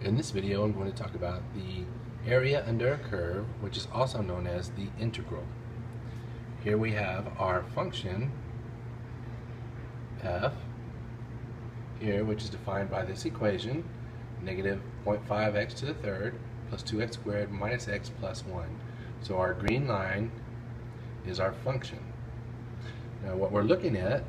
In this video, I'm going to talk about the area under a curve, which is also known as the integral. Here we have our function f here, which is defined by this equation, negative 0.5x to the third plus 2x squared minus x plus 1. So our green line is our function. Now what we're looking at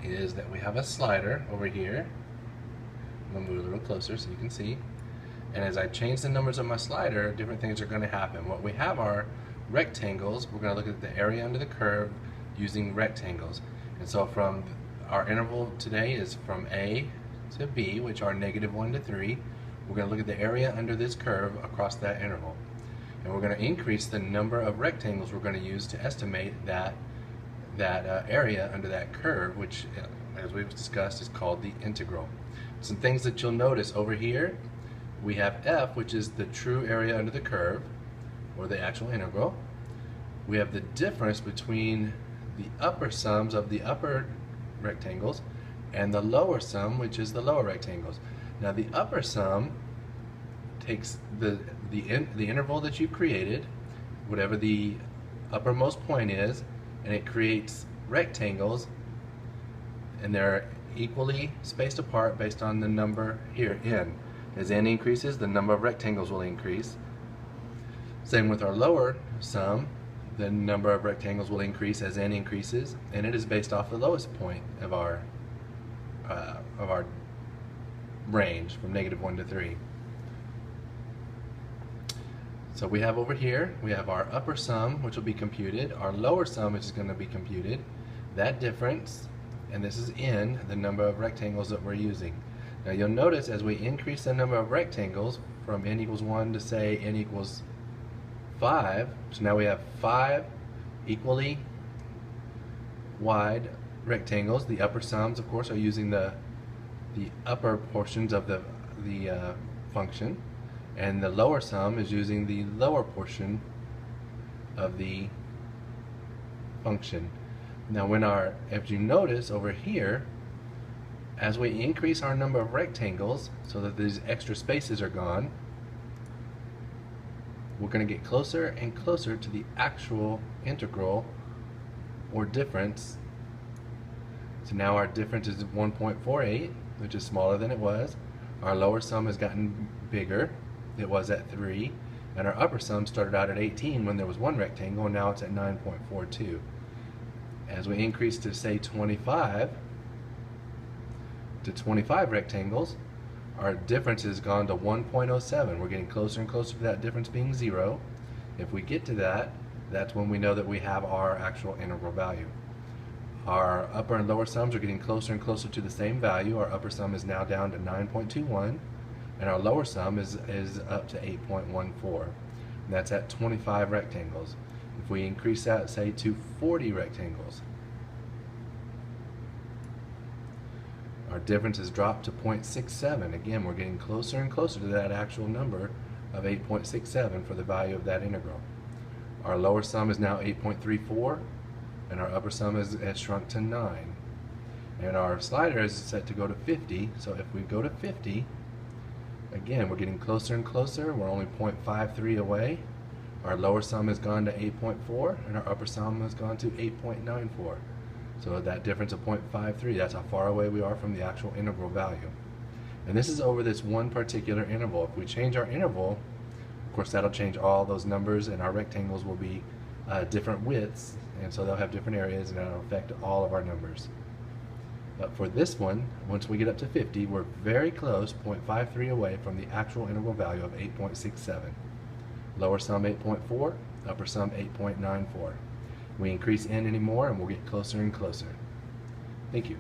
is that we have a slider over here. I'm going to move a little closer so you can see. And as I change the numbers on my slider, different things are going to happen. What we have are rectangles. We're going to look at the area under the curve using rectangles. And so from our interval today is from A to B, which are negative 1 to 3. We're going to look at the area under this curve across that interval. And we're going to increase the number of rectangles we're going to use to estimate that area under that curve, which, as we've discussed, is called the integral. Some things that you'll notice over here, we have f, which is the true area under the curve, or the actual integral. We have the difference between the upper sums of the upper rectangles and the lower sum, which is the lower rectangles. Now the upper sum takes the interval that you've created, whatever the uppermost point is, and it creates rectangles, and they're equally spaced apart based on the number here, n. As n increases, the number of rectangles will increase. Same with our lower sum, the number of rectangles will increase as n increases, and it is based off the lowest point of our range from negative 1 to 3. So we have over here, we have our upper sum, which will be computed, our lower sum, which is going to be computed, that difference, and this is n, the number of rectangles that we're using. Now you'll notice as we increase the number of rectangles from n equals 1 to say n equals 5, so now we have 5 equally wide rectangles. The upper sums, of course, are using the upper portions of the function, and the lower sum is using the lower portion of the function. Now if you notice over here, as we increase our number of rectangles so that these extra spaces are gone, we're going to get closer and closer to the actual integral or difference. So now our difference is 1.48, which is smaller than it was. Our lower sum has gotten bigger. It was at 3, and our upper sum started out at 18 when there was one rectangle, and now it's at 9.42. As we increase to say 25 rectangles, our difference has gone to 1.07. We're getting closer and closer to that difference being 0. If we get to that, that's when we know that we have our actual integral value. Our upper and lower sums are getting closer and closer to the same value. Our upper sum is now down to 9.21. and our lower sum is up to 8.14. And that's at 25 rectangles. If we increase that, say, to 40 rectangles, our difference has dropped to 0.67. Again, we're getting closer and closer to that actual number of 8.67 for the value of that integral. Our lower sum is now 8.34, and our upper sum has shrunk to 9. And our slider is set to go to 50, so if we go to 50, again, we're getting closer and closer. We're only 0.53 away. Our lower sum has gone to 8.4, and our upper sum has gone to 8.94. So that difference of 0.53, that's how far away we are from the actual integral value. And this is over this one particular interval. If we change our interval, of course that'll change all those numbers, and our rectangles will be different widths, and so they'll have different areas, and that'll affect all of our numbers. But for this one, once we get up to 50, we're very close, 0.53 away from the actual integral value of 8.67. Lower sum 8.4, upper sum 8.94. We increase n anymore and we'll get closer and closer. Thank you.